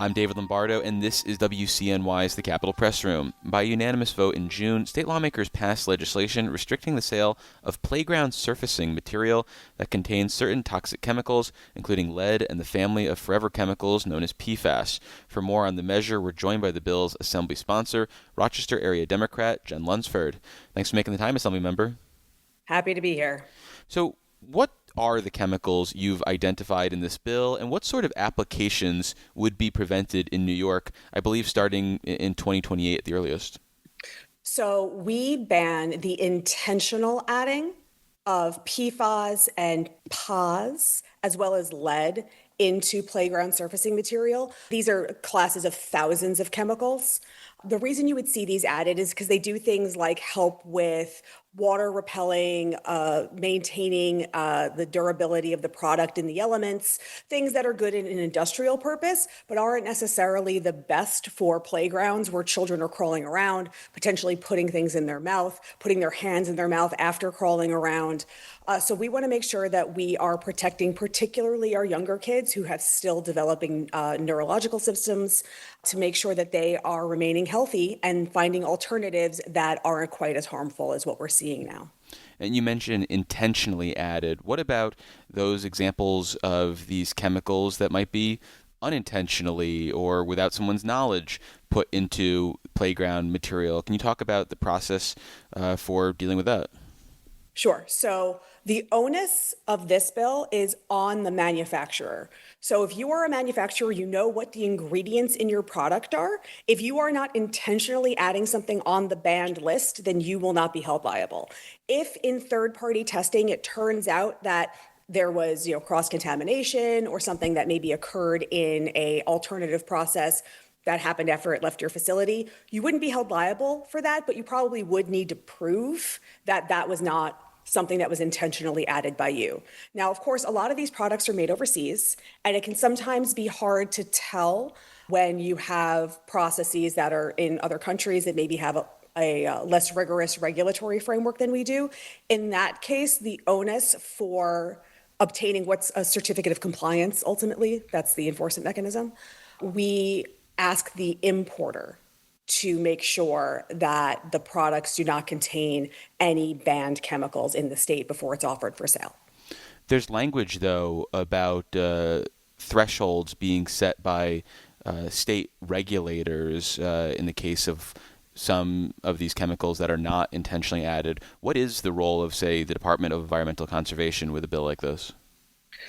I'm David Lombardo, and this is WCNY's The Capitol Press Room. By unanimous vote in June, state lawmakers passed legislation restricting the sale of playground surfacing material that contains certain toxic chemicals, including lead and the family of forever chemicals known as PFAS. For more on the measure, we're joined by the bill's Assembly sponsor, Rochester-area Democrat Jen Lunsford. Thanks for making the time, Assemblymember. Happy to be here. So, what are the chemicals you've identified in this bill, and what sort of applications would be prevented in New York, I believe starting in 2028 at the earliest? So we ban the intentional adding of PFAS and PAS, as well as lead, into playground surfacing material. These are classes of thousands of chemicals. The reason you would see these added is because they do things like help with water repelling, maintaining the durability of the product in the elements, things that are good in an industrial purpose, but aren't necessarily the best for playgrounds where children are crawling around, potentially putting things in their mouth, putting their hands in their mouth after crawling around. So we want to make sure that we are protecting particularly our younger kids who have still developing neurological systems to make sure that they are remaining healthy and finding alternatives that aren't quite as harmful as what we're seeing now. And you mentioned intentionally added. What about those examples of these chemicals that might be unintentionally or without someone's knowledge put into playground material? Can you talk about the process for dealing with that? Sure. So the onus of this bill is on the manufacturer. So if you are a manufacturer, you know what the ingredients in your product are. If you are not intentionally adding something on the banned list, then you will not be held liable. If in third-party testing it turns out that there was, cross-contamination or something that maybe occurred in a alternative process that happened after it left your facility, you wouldn't be held liable for that, but you probably would need to prove that that was not something that was intentionally added by you. Now, of course, a lot of these products are made overseas, and it can sometimes be hard to tell when you have processes that are in other countries that maybe have a less rigorous regulatory framework than we do. In that case, the onus for obtaining what's a certificate of compliance, ultimately, that's the enforcement mechanism, we ask the importer to make sure that the products do not contain any banned chemicals in the state before it's offered for sale. There's language, though, about thresholds being set by state regulators in the case of some of these chemicals that are not intentionally added. What is the role of, say, the Department of Environmental Conservation with a bill like this?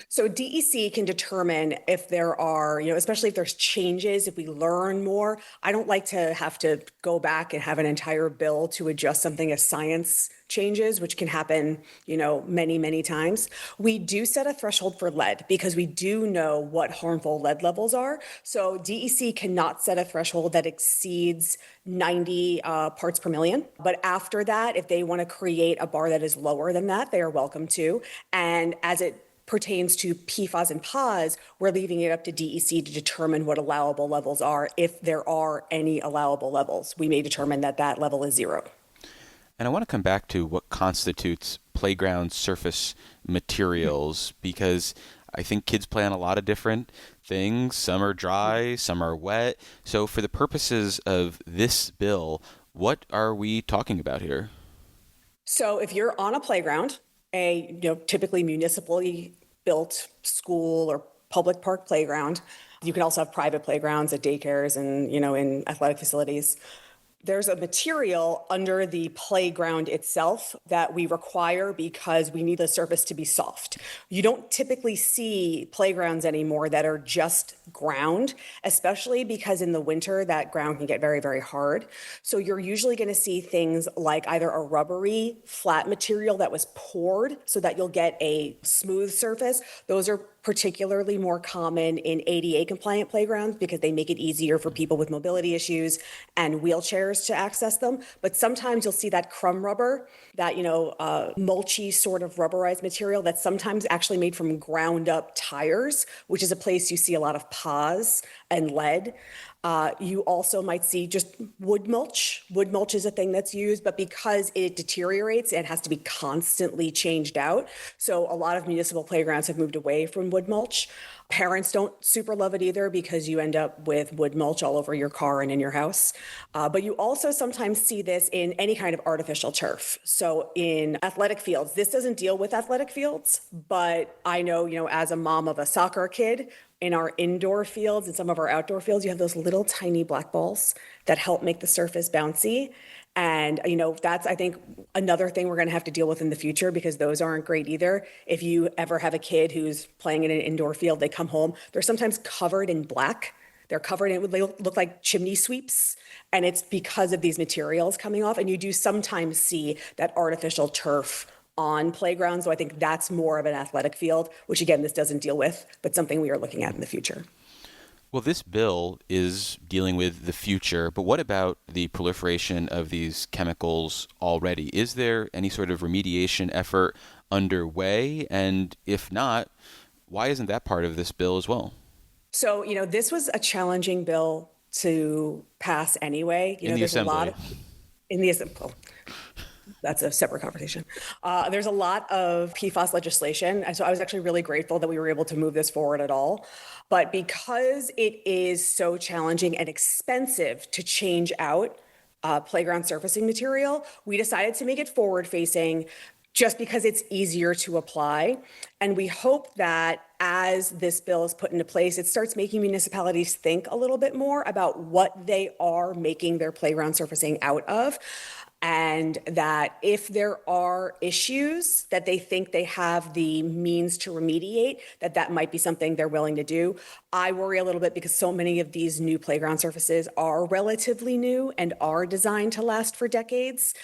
So DEC can determine if there are, especially if there's changes, if we learn more. I don't like to have to go back and have an entire bill to adjust something as science changes, which can happen, many, many times. We do set a threshold for lead because we do know what harmful lead levels are. So DEC cannot set a threshold that exceeds 90 parts per million. But after that, if they want to create a bar that is lower than that, they are welcome to. And as it pertains to PFAS and PAS, we're leaving it up to DEC to determine what allowable levels are. If there are any allowable levels, we may determine that that level is zero. And I want to come back to what constitutes playground surface materials, because I think kids play on a lot of different things. Some are dry, some are wet. So for the purposes of this bill, what are we talking about here? So if you're on a playground, typically municipally built school or public park playground. You can also have private playgrounds at daycares and, in athletic facilities. There's a material under the playground itself that we require because we need the surface to be soft. You don't typically see playgrounds anymore that are just ground, especially because in the winter that ground can get very, very hard. So you're usually going to see things like either a rubbery flat material that was poured so that you'll get a smooth surface. Those are particularly more common in ADA compliant playgrounds because they make it easier for people with mobility issues and wheelchairs to access them. But sometimes you'll see that crumb rubber, that, mulchy sort of rubberized material that's sometimes actually made from ground up tires, which is a place you see a lot of PAS and lead. You also might see just wood mulch. Wood mulch is a thing that's used, but because it deteriorates, it has to be constantly changed out. So a lot of municipal playgrounds have moved away from wood mulch. Parents don't super love it either because you end up with wood mulch all over your car and in your house. But you also sometimes see this in any kind of artificial turf. So in athletic fields, this doesn't deal with athletic fields, but I know, as a mom of a soccer kid, in our indoor fields and some of our outdoor fields, you have those little tiny black balls that help make the surface bouncy. And, that's, I think, another thing we're going to have to deal with in the future because those aren't great either. If you ever have a kid who's playing in an indoor field, they come home, they're sometimes covered in black. They're covered in, they look like chimney sweeps. And it's because of these materials coming off. And you do sometimes see that artificial turf on playgrounds. So I think that's more of an athletic field, which again, this doesn't deal with, but something we are looking at in the future. Well, this bill is dealing with the future, but what about the proliferation of these chemicals already? Is there any sort of remediation effort underway? And if not, why isn't that part of this bill as well? So, this was a challenging bill to pass anyway. In the there's Assembly. a lot of, in the Assembly. That's a separate conversation. There's a lot of PFAS legislation. And so I was actually really grateful that we were able to move this forward at all. But because it is so challenging and expensive to change out playground surfacing material, we decided to make it forward facing just because it's easier to apply. And we hope that as this bill is put into place, it starts making municipalities think a little bit more about what they are making their playground surfacing out of. And that if there are issues that they think they have the means to remediate, that might be something they're willing to do. I worry a little bit because so many of these new playground surfaces are relatively new and are designed to last for decades.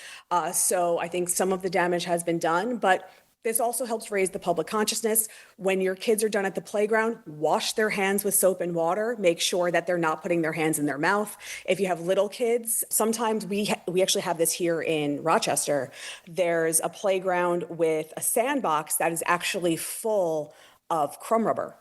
So I think some of the damage has been done, but this also helps raise the public consciousness. When your kids are done at the playground, wash their hands with soap and water. Make sure that they're not putting their hands in their mouth. If you have little kids, sometimes we actually have this here in Rochester. There's a playground with a sandbox that is actually full of crumb rubber.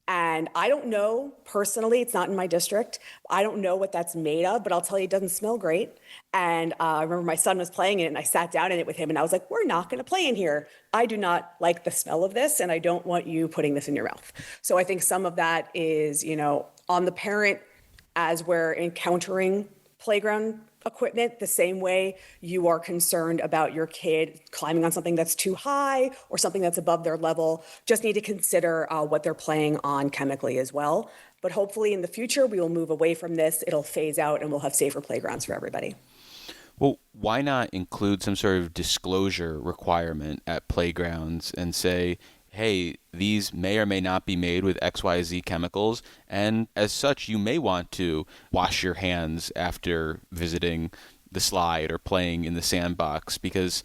And I don't know personally, it's not in my district. I don't know what that's made of, but I'll tell you, it doesn't smell great. And I remember my son was playing it and I sat down in it with him and I was like, we're not going to play in here. I do not like the smell of this and I don't want you putting this in your mouth. So I think some of that is, on the parent as we're encountering playground equipment the same way you are concerned about your kid climbing on something that's too high or something that's above their level. Just need to consider what they're playing on chemically as well. But hopefully in the future, we will move away from this. It'll phase out and we'll have safer playgrounds for everybody. Well, why not include some sort of disclosure requirement at playgrounds and say, hey, these may or may not be made with XYZ chemicals, and as such, you may want to wash your hands after visiting the slide or playing in the sandbox, because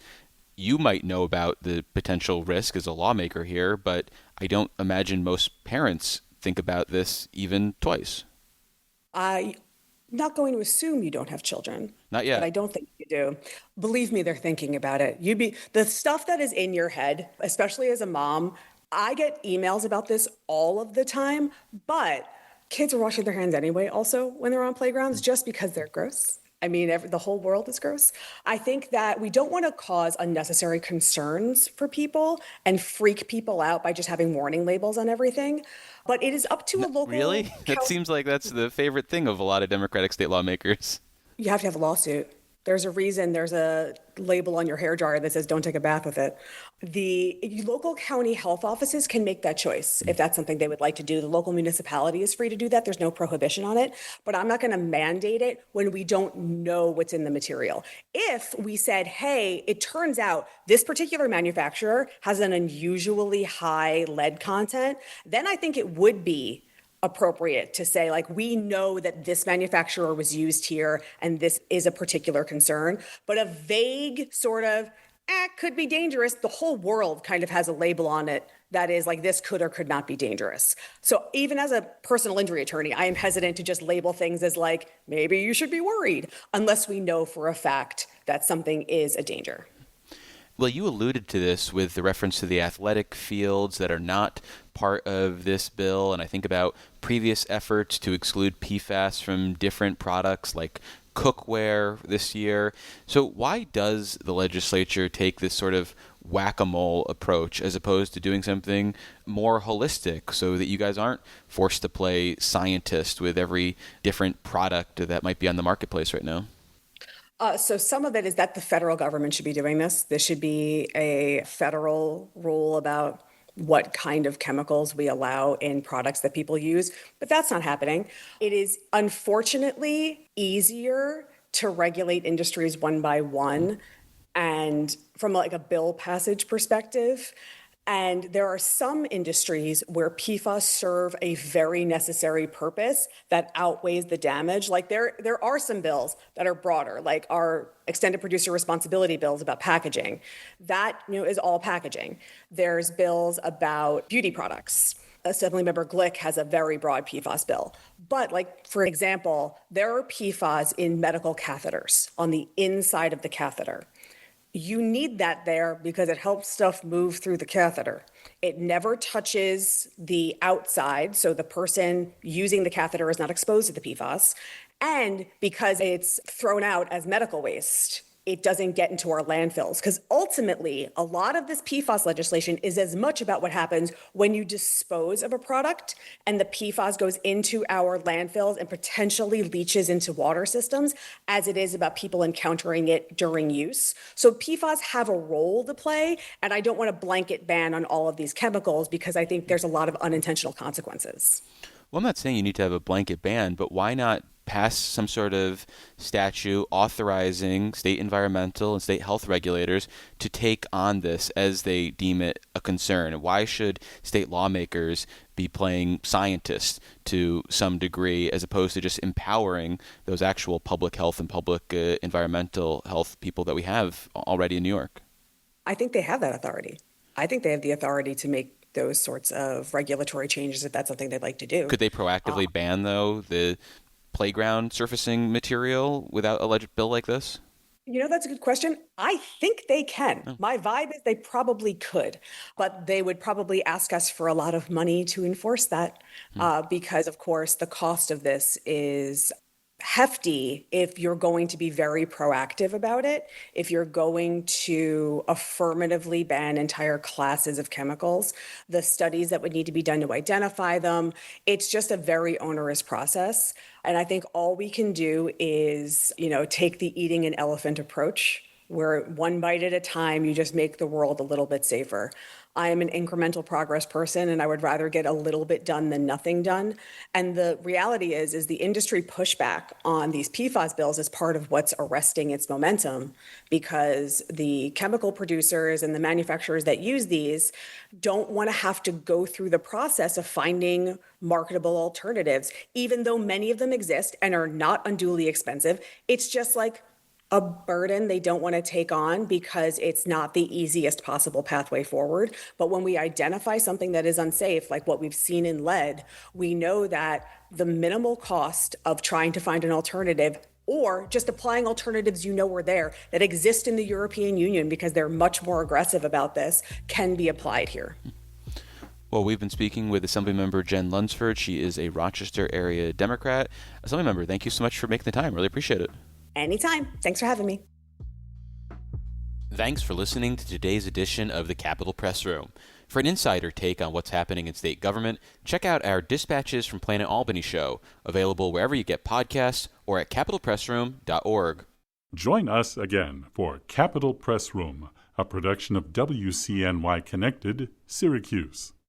you might know about the potential risk as a lawmaker here, but I don't imagine most parents think about this even twice. I'm not going to assume you don't have children. Not yet. But I don't think you do. Believe me, they're thinking about it. The stuff that is in your head, especially as a mom, I get emails about this all of the time, but kids are washing their hands anyway also when they're on playgrounds just because they're gross. I mean, the whole world is gross. I think that we don't want to cause unnecessary concerns for people and freak people out by just having warning labels on everything. But it is up to a local... Really? That seems like that's the favorite thing of a lot of Democratic state lawmakers. You have to have a lawsuit. There's a reason there's a label on your hairdryer that says don't take a bath with it. The local county health offices can make that choice if that's something they would like to do. The local municipality is free to do that. There's no prohibition on it, but I'm not going to mandate it when we don't know what's in the material. If we said, hey, it turns out this particular manufacturer has an unusually high lead content, then I think it would be appropriate to say, like, we know that this manufacturer was used here and this is a particular concern. But a vague sort of, could be dangerous, the whole world kind of has a label on it that is like, this could or could not be dangerous. So even as a personal injury attorney, I am hesitant to just label things as like, maybe you should be worried, unless we know for a fact that something is a danger. Well, you alluded to this with the reference to the athletic fields that are not part of this bill, and I think about previous efforts to exclude PFAS from different products like cookware this year. So why does the legislature take this sort of whack-a-mole approach as opposed to doing something more holistic so that you guys aren't forced to play scientist with every different product that might be on the marketplace right now? So some of it is that the federal government should be doing this. This should be a federal rule about what kind of chemicals we allow in products that people use, but that's not happening. It is unfortunately easier to regulate industries one by one and from like a bill passage perspective. And there are some industries where PFAS serve a very necessary purpose that outweighs the damage. Like there are some bills that are broader, like our extended producer responsibility bills about packaging. That is all packaging. There's bills about beauty products. Assemblymember Glick has a very broad PFAS bill. But like, for example, there are PFAS in medical catheters on the inside of the catheter. You need that there because it helps stuff move through the catheter. It never touches the outside, so the person using the catheter is not exposed to the PFAS. And because it's thrown out as medical waste, it doesn't get into our landfills. Because ultimately, a lot of this PFAS legislation is as much about what happens when you dispose of a product and the PFAS goes into our landfills and potentially leaches into water systems as it is about people encountering it during use. So PFAS have a role to play, and I don't want a blanket ban on all of these chemicals because I think there's a lot of unintentional consequences. Well, I'm not saying you need to have a blanket ban, but why not pass some sort of statute authorizing state environmental and state health regulators to take on this as they deem it a concern? Why should state lawmakers be playing scientists to some degree as opposed to just empowering those actual public health and public environmental health people that we have already in New York? I think they have that authority. I think they have the authority to make those sorts of regulatory changes if that's something they'd like to do. Could they proactively ban, though, the playground surfacing material without a bill like this? That's a good question. I think they can. My vibe is they probably could, but they would probably ask us for a lot of money to enforce that because, of course, the cost of this is hefty if you're going to be very proactive about it, if you're going to affirmatively ban entire classes of chemicals, the studies that would need to be done to identify them, it's just a very onerous process. And I think all we can do is, take the eating an elephant approach, where one bite at a time, you just make the world a little bit safer. I am an incremental progress person, and I would rather get a little bit done than nothing done. And the reality is the industry pushback on these PFAS bills is part of what's arresting its momentum, because the chemical producers and the manufacturers that use these don't want to have to go through the process of finding marketable alternatives, even though many of them exist and are not unduly expensive. It's just like a burden they don't want to take on because it's not the easiest possible pathway forward. But when we identify something that is unsafe, like what we've seen in lead, we know that the minimal cost of trying to find an alternative or just applying alternatives are there that exist in the European Union because they're much more aggressive about this can be applied here. Well, we've been speaking with Assemblymember Jen Lunsford. She is a Rochester-area Democrat. Assemblymember, thank you so much for making the time. Really appreciate it. Anytime. Thanks for having me. Thanks for listening to today's edition of the Capitol Press Room. For an insider take on what's happening in state government, check out our Dispatches from Planet Albany show, available wherever you get podcasts or at capitolpressroom.org. Join us again for Capitol Press Room, a production of WCNY Connected, Syracuse.